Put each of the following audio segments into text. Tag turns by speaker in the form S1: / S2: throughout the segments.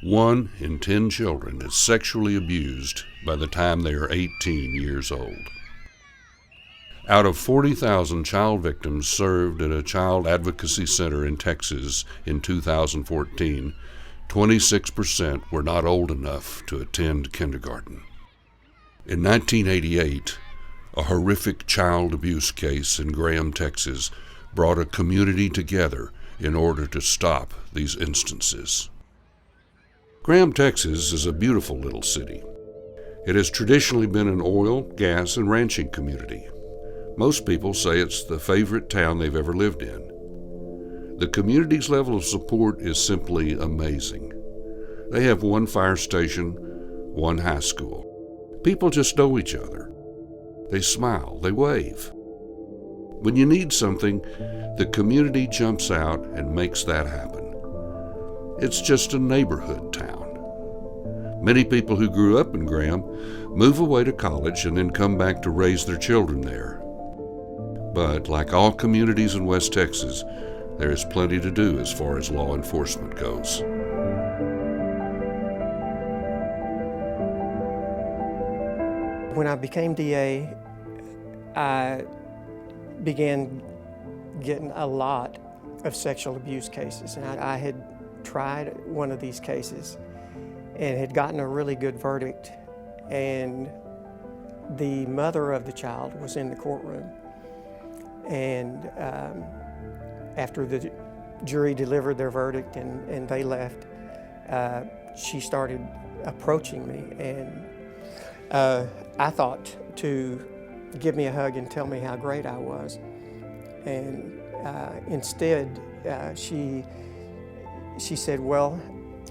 S1: 1 in 10 children is sexually abused by the time they are 18 years old. Out of 40,000 child victims served at a child advocacy center in Texas in 2014, 26% were not old enough to attend kindergarten. In 1988, a horrific child abuse case in Graham, Texas, brought a community together in order to stop these instances. Graham, Texas is a beautiful little city. It has traditionally been an oil, gas, and ranching community. Most people say it's the favorite town they've ever lived in. The community's level of support is simply amazing. They have one fire station, one high school. People just know each other. They smile, they wave. When you need something, the community jumps out and makes that happen. It's just a neighborhood town. Many people who grew up in Graham move away to college and then come back to raise their children there. But like all communities in West Texas, there is plenty to do as far as law enforcement goes.
S2: When I became DA, I began getting a lot of sexual abuse cases. And I had tried one of these cases and had gotten a really good verdict. And the mother of the child was in the courtroom. And after the jury delivered their verdict and they left, she started approaching me. And I thought to give me a hug and tell me how great I was. And instead, she said, well,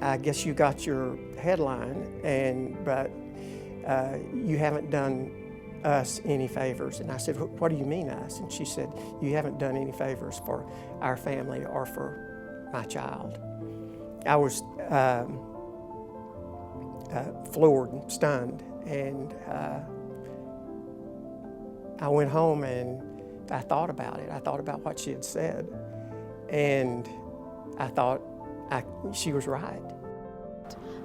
S2: I guess you got your headline, but you haven't done us any favors. And I said, what do you mean us? And she said, you haven't done any favors for our family or for my child. I was floored and stunned. And I went home and I thought about it. I thought about what she had said. And I thought she was right.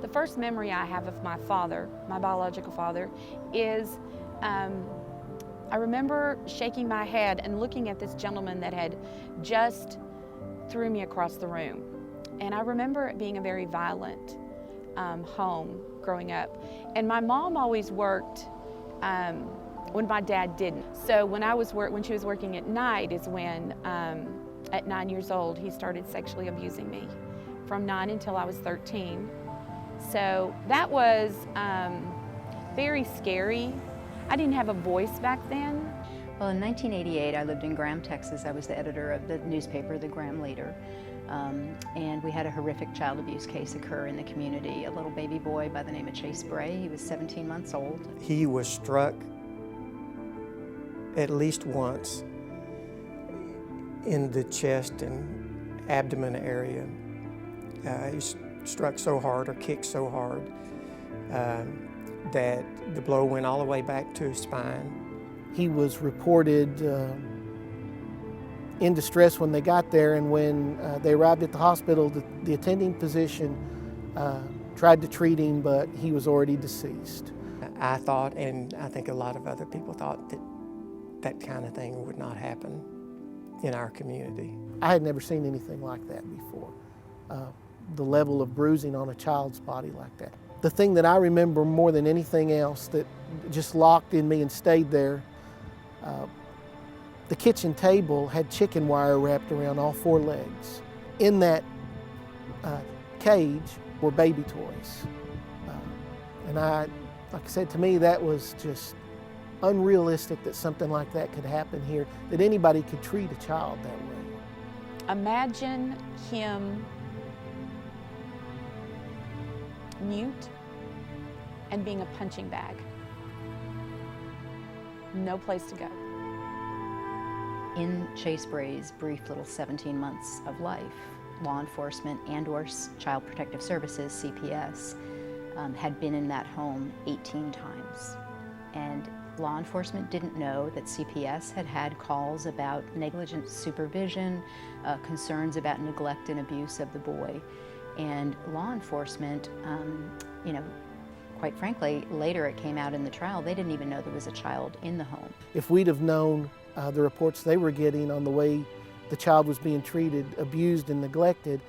S3: The first memory I have of my father, my biological father, is I remember shaking my head and looking at this gentleman that had just threw me across the room. And I remember it being a very violent home growing up. And my mom always worked when my dad didn't. So when she was working at night is when, at 9 years old, he started sexually abusing me from 9 until I was 13. So that was very scary. I didn't have a voice back then.
S4: Well, in 1988, I lived in Graham, Texas. I was the editor of the newspaper, the Graham Leader. And we had a horrific child abuse case occur in the community. A little baby boy by the name of Chase Bray. He was 17 months old. He
S2: was struck at least once in the chest and abdomen area. He was struck so hard or kicked so hard that the blow went all the way back to his spine.
S5: He was reported in distress when they got there, and when they arrived at the hospital, the attending physician tried to treat him, but he was already deceased.
S2: I thought, and I think a lot of other people thought, that that kind of thing would not happen in our community.
S5: I had never seen anything like that before. The level of bruising on a child's body like that. The thing that I remember more than anything else that just locked in me and stayed there, the kitchen table had chicken wire wrapped around all 4 legs. In that cage were baby toys. And like I said, to me that was just unrealistic that something like that could happen here, that anybody could treat a child that way.
S3: Imagine him mute and being a punching bag. No place to go.
S4: In Chase Bray's brief little 17 months of life, law enforcement and/or Child Protective Services, CPS, had been in that home 18 times. And law enforcement didn't know that CPS had had calls about negligent supervision, concerns about neglect and abuse of the boy. And law enforcement, you know, quite frankly, later it came out in the trial, they didn't even know there was a child in the home.
S5: If we'd have known the reports they were getting on the way the child was being treated, abused, and neglected,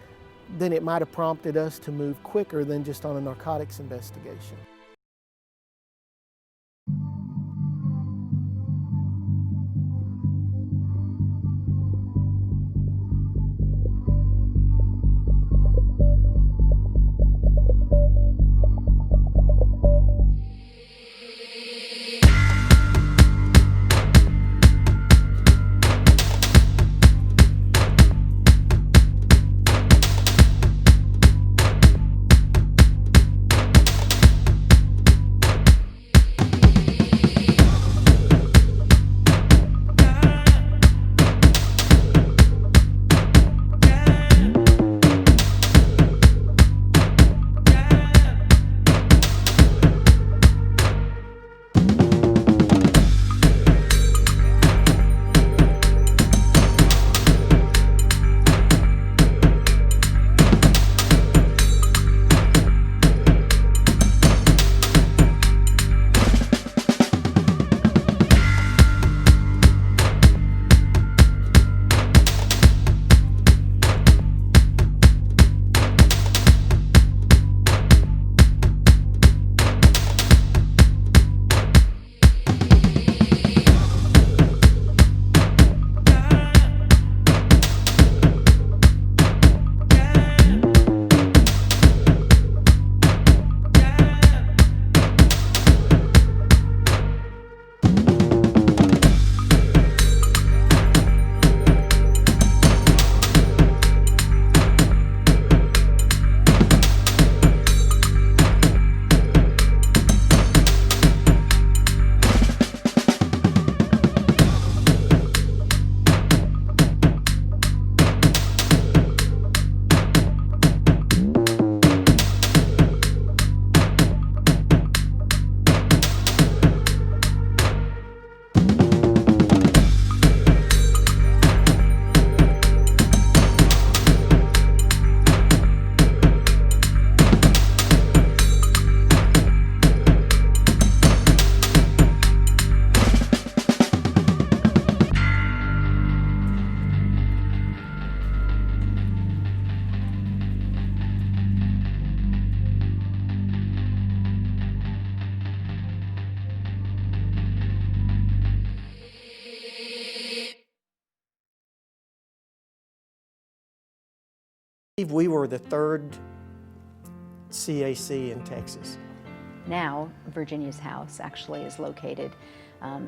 S5: then it might have prompted us to move quicker than just on a narcotics investigation. We were the third CAC in Texas.
S4: Now, Virginia's house actually is located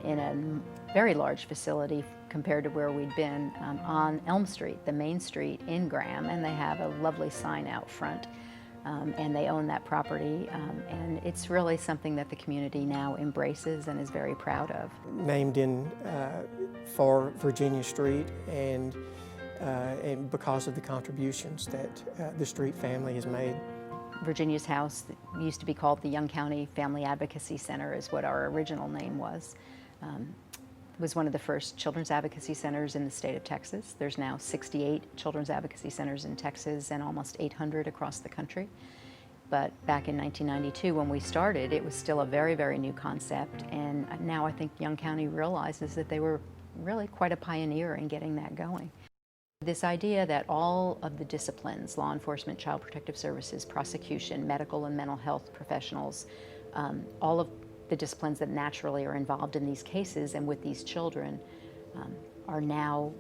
S4: in a very large facility compared to where we'd been on Elm Street, the main street in Graham, and they have a lovely sign out front. And they own that property, and it's really something that the community now embraces and is very proud of.
S2: Named in for Virginia Street, and because of the contributions that the Street family has made.
S4: Virginia's house used to be called the Young County Family Advocacy Center, is what our original name was. It was one of the first children's advocacy centers in the state of Texas. There's now 68 children's advocacy centers in Texas and almost 800 across the country. But back in 1992 when we started, it was still a very, very new concept, and now I think Young County realizes that they were really quite a pioneer in getting that going. This idea that all of the disciplines, law enforcement, child protective services, prosecution, medical and mental health professionals, all of the disciplines that naturally are involved in these cases and with these children are now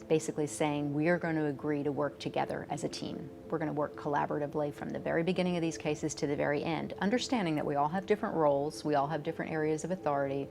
S4: basically saying we're going to agree to work together as a team. We're going to work collaboratively from the very beginning of these cases to the very end, understanding that we all have different roles, we all have different areas of authority,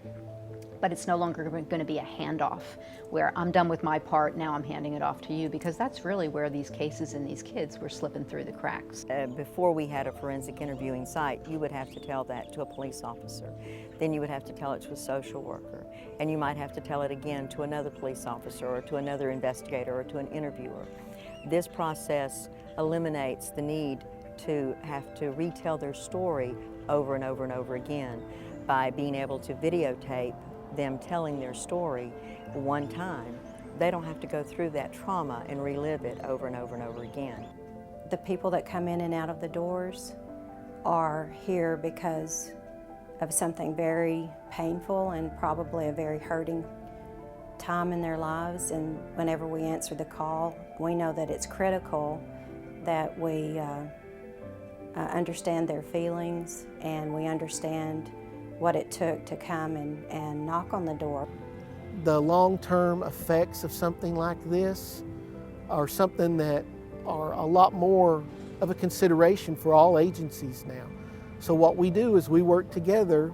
S4: but it's no longer going to be a handoff where I'm done with my part, now I'm handing it off to you, because that's really where these cases and these kids were slipping through the cracks.
S6: Before we had a forensic interviewing site, you would have to tell that to a police officer. Then you would have to tell it to a social worker. And you might have to tell it again to another police officer or to another investigator or to an interviewer. This process eliminates the need to have to retell their story over and over and over again by being able to videotape them telling their story one time. They don't have to go through that trauma and relive it over and over and over again.
S7: The people that come in and out of the doors are here because of something very painful and probably a very hurting time in their lives. And whenever we answer the call, we know that it's critical that we understand their feelings, and we understand what it took to come and knock on the door.
S5: The long-term effects of something like this are something that are a lot more of a consideration for all agencies now. So what we do is we work together.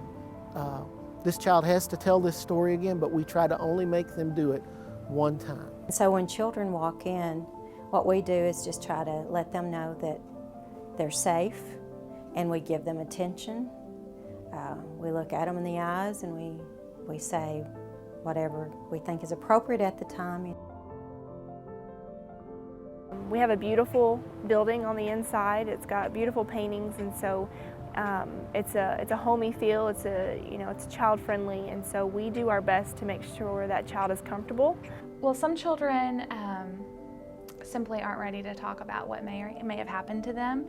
S5: This child has to tell this story again, but we try to only make them do it one time.
S7: So when children walk in, what we do is just try to let them know that they're safe, and we give them attention. We look at them in the eyes and we say whatever we think is appropriate at the time.
S8: We have a beautiful building on the inside. It's got beautiful paintings, and so it's a homey feel. It's child friendly, and so we do our best to make sure that child is comfortable.
S9: Well, some children simply aren't ready to talk about what may have happened to them.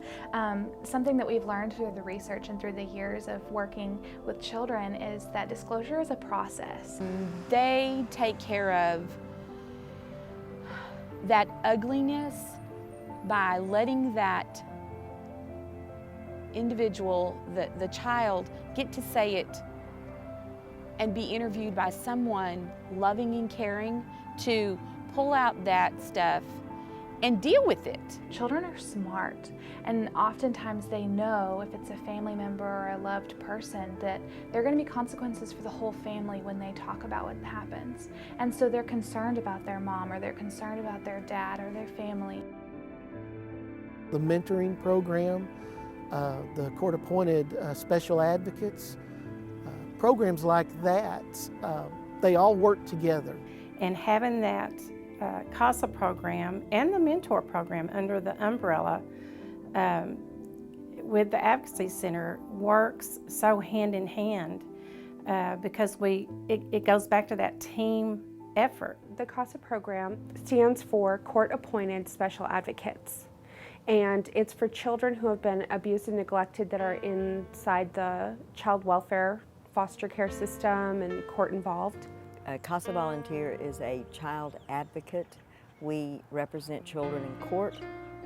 S9: Something that we've learned through the research and through the years of working with children is that disclosure is a process.
S3: They take care of that ugliness by letting that individual, the child, get to say it and be interviewed by someone loving and caring to pull out that stuff and deal with it.
S9: Children are smart, and oftentimes they know if it's a family member or a loved person that there are going to be consequences for the whole family when they talk about what happens. And so they're concerned about their mom, or they're concerned about their dad or their family.
S5: The mentoring program, the court-appointed special advocates, programs like that, they all work together.
S10: And having that CASA program and the mentor program under the umbrella with the Advocacy Center works so hand in hand because it goes back to that team effort.
S11: The CASA program stands for Court Appointed Special Advocates, and it's for children who have been abused and neglected that are inside the child welfare foster care system and court involved.
S6: A CASA volunteer is a child advocate. We represent children in court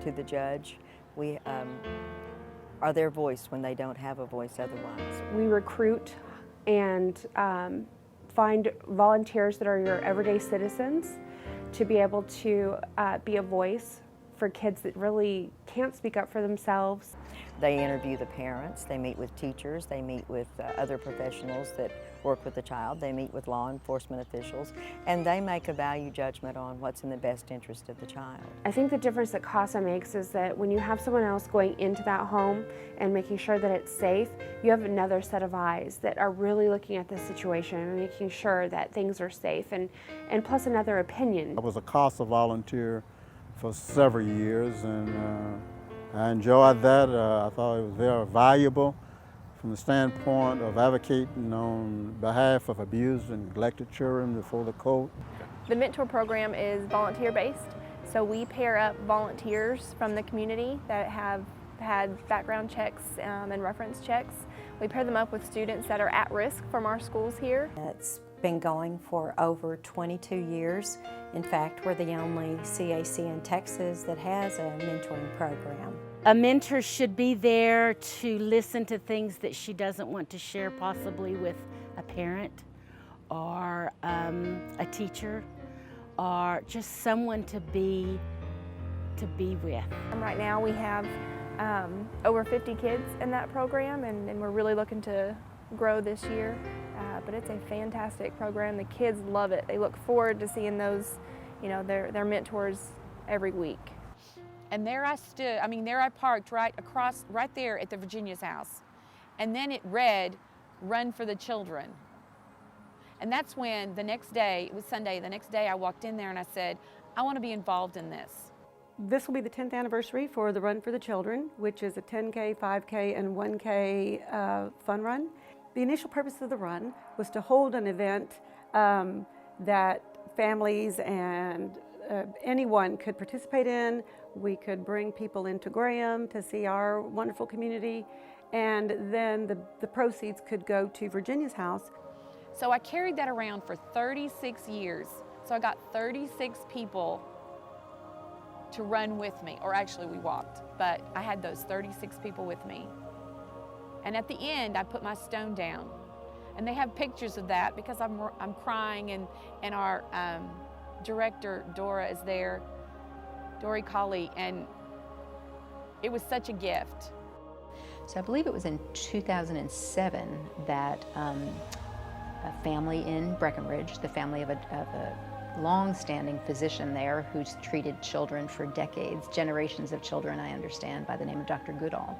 S6: to the judge. We are their voice when they don't have a voice otherwise.
S11: We recruit and find volunteers that are your everyday citizens to be able to be a voice for kids that really can't speak up for themselves.
S6: They interview the parents, they meet with teachers, they meet with other professionals that work with the child, they meet with law enforcement officials, and they make a value judgment on what's in the best interest of the child.
S11: I think the difference that CASA makes is that when you have someone else going into that home and making sure that it's safe, you have another set of eyes that are really looking at the situation and making sure that things are safe, and plus another opinion.
S12: I was a CASA volunteer for several years, and I enjoyed that. I thought it was very valuable from the standpoint of advocating on behalf of abused and neglected children before the court.
S8: The mentor program is volunteer-based, so we pair up volunteers from the community that have had background checks and reference checks. We pair them up with students that are at risk from our schools here.
S7: It's been going for over 22 years. In fact, we're the only CAC in Texas that has a mentoring program.
S13: A mentor should be there to listen to things that she doesn't want to share, possibly with a parent or a teacher, or just someone to be with.
S8: Right now we have over 50 kids in that program, and we're really looking to grow this year. But it's a fantastic program. The kids love it. They look forward to seeing those, their mentors every week.
S3: And there I stood, there I parked right there at the Virginia's house. And then it read, "Run for the Children." And that's when the next day, it was Sunday, the next day I walked in there and I said, I want to be involved in this.
S14: This will be the 10th anniversary for the Run for the Children, which is a 10K, 5K, and 1K fun run. The initial purpose of the run was to hold an event that families and anyone could participate in We could bring people into Graham to see our wonderful community, and then the proceeds could go to Virginia's house.
S3: So I carried that around for 36 years. So I got 36 people to run with me, or actually we walked, but I had those 36 people with me. And at the end, I put my stone down. And they have pictures of that because I'm crying, and our director, Dora, is there, Dory Colley, and it was such a gift.
S4: So I believe it was in 2007 that a family in Breckenridge, the family of a long-standing physician there who's treated children for decades, generations of children, I understand, by the name of Dr. Goodall.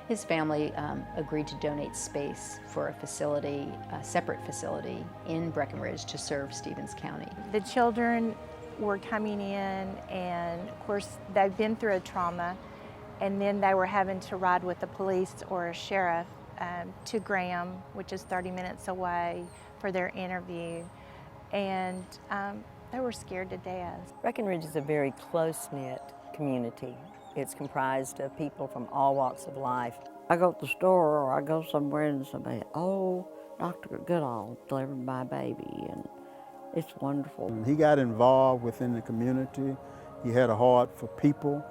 S4: His family agreed to donate space for a facility, a separate facility in Breckenridge to serve Stevens County.
S15: The children were coming in, and of course they've been through a trauma, and then they were having to ride with the police or a sheriff to Graham, which is 30 minutes away, for their interview, and they were scared to death.
S6: Breckenridge is a very close-knit community. It's comprised of people from all walks of life.
S16: I go to the store or I go somewhere and somebody, oh, Dr. Goodall delivered my baby, and it's wonderful.
S12: He got involved within the community. He had a heart for people.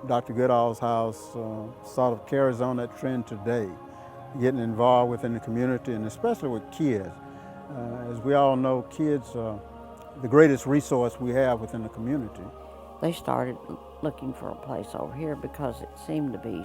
S12: Dr. Goodall's house sort of carries on that trend today, getting involved within the community, and especially with kids. As we all know, kids are the greatest resource we have within the community.
S16: They started looking for a place over here because it seemed to be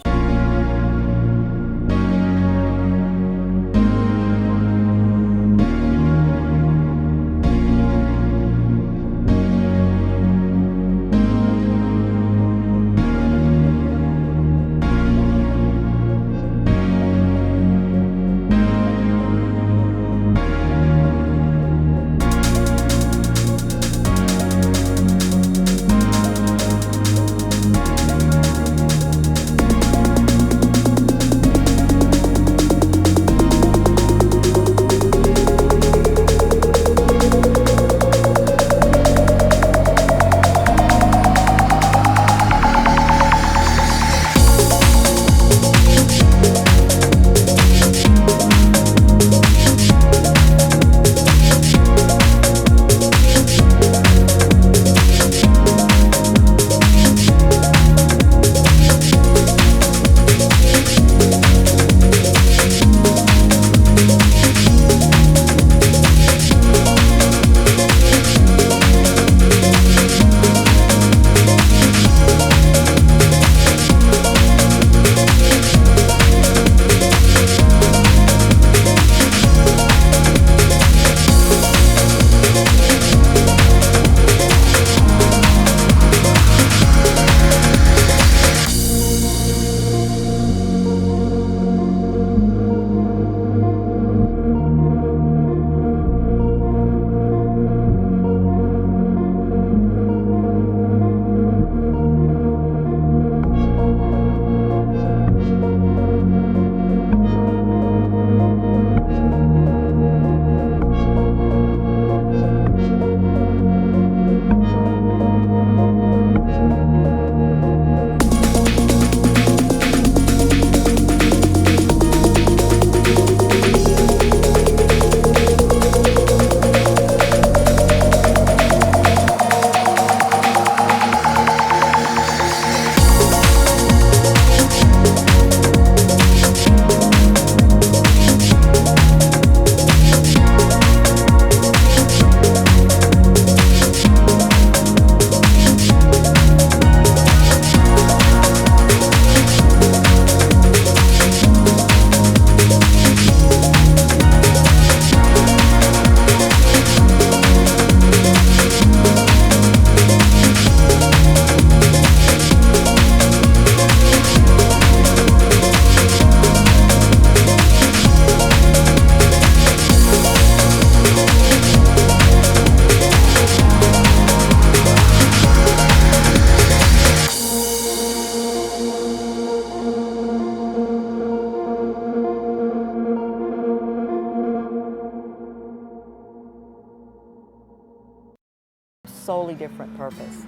S6: solely different purpose.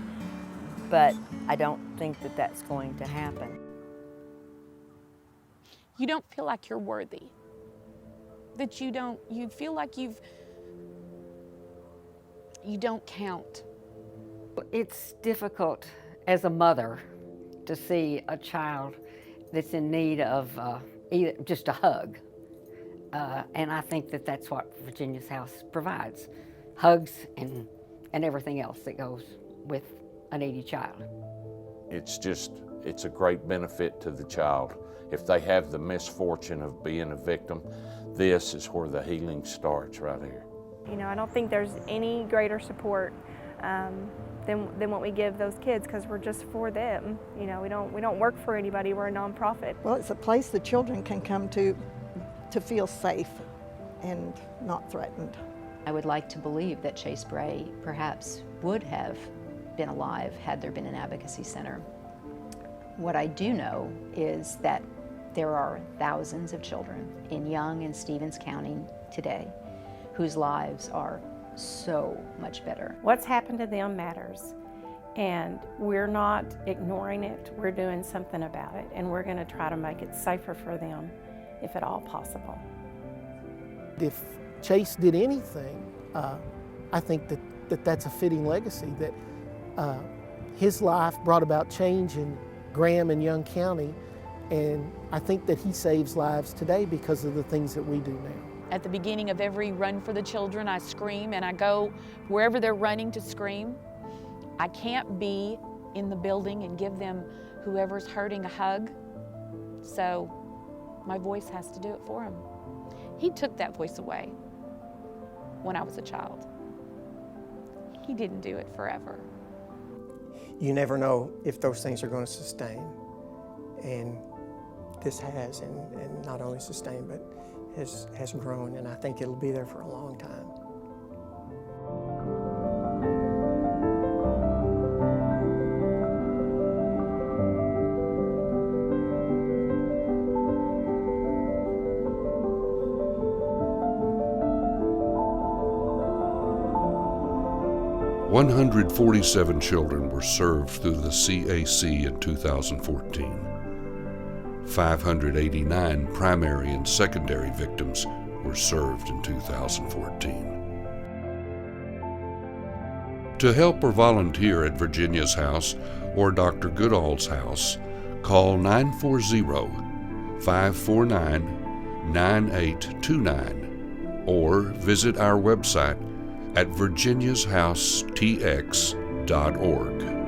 S6: but I don't think that that's going to happen.
S3: You don't feel like you're worthy. That you feel like you don't count.
S17: It's difficult as a mother to see a child that's in need of either just a hug. And I think that that's what Virginia's House provides. Hugs and everything else that goes with a needy child.
S18: It's a great benefit to the child. If they have the misfortune of being a victim, this is where the healing starts right here.
S8: You know, I don't think there's any greater support than what we give those kids, because we're just for them. You know, we don't work for anybody. We're a nonprofit.
S19: Well, it's a place the children can come to feel safe and not threatened.
S4: I would like to believe that Chase Bray perhaps would have been alive had there been an advocacy center. What I do know is that there are thousands of children in Young and Stevens County today whose lives are so much better.
S10: What's happened to them matters, and we're not ignoring it. We're doing something about it, and we're going to try to make it safer for them if at all possible.
S5: If Chase did anything, I think that's a fitting legacy, that his life brought about change in Graham and Young County, and I think that he saves lives today because of the things that we do now.
S3: At the beginning of every Run for the Children, I scream, and I go wherever they're running to scream. I can't be in the building and give them whoever's hurting a hug, so my voice has to do it for him. He took that voice away when I was a child. He didn't do it forever.
S2: You never know if those things are going to sustain, and this has, and not only sustained, but has grown, and I think it'll be there for a long time.
S1: $147 children were served through the CAC in 2014. 589 primary and secondary victims were served in 2014. To help or volunteer at Virginia's House or Dr. Goodall's House, call 940-549-9829 or visit our website at virginiashousetx.org.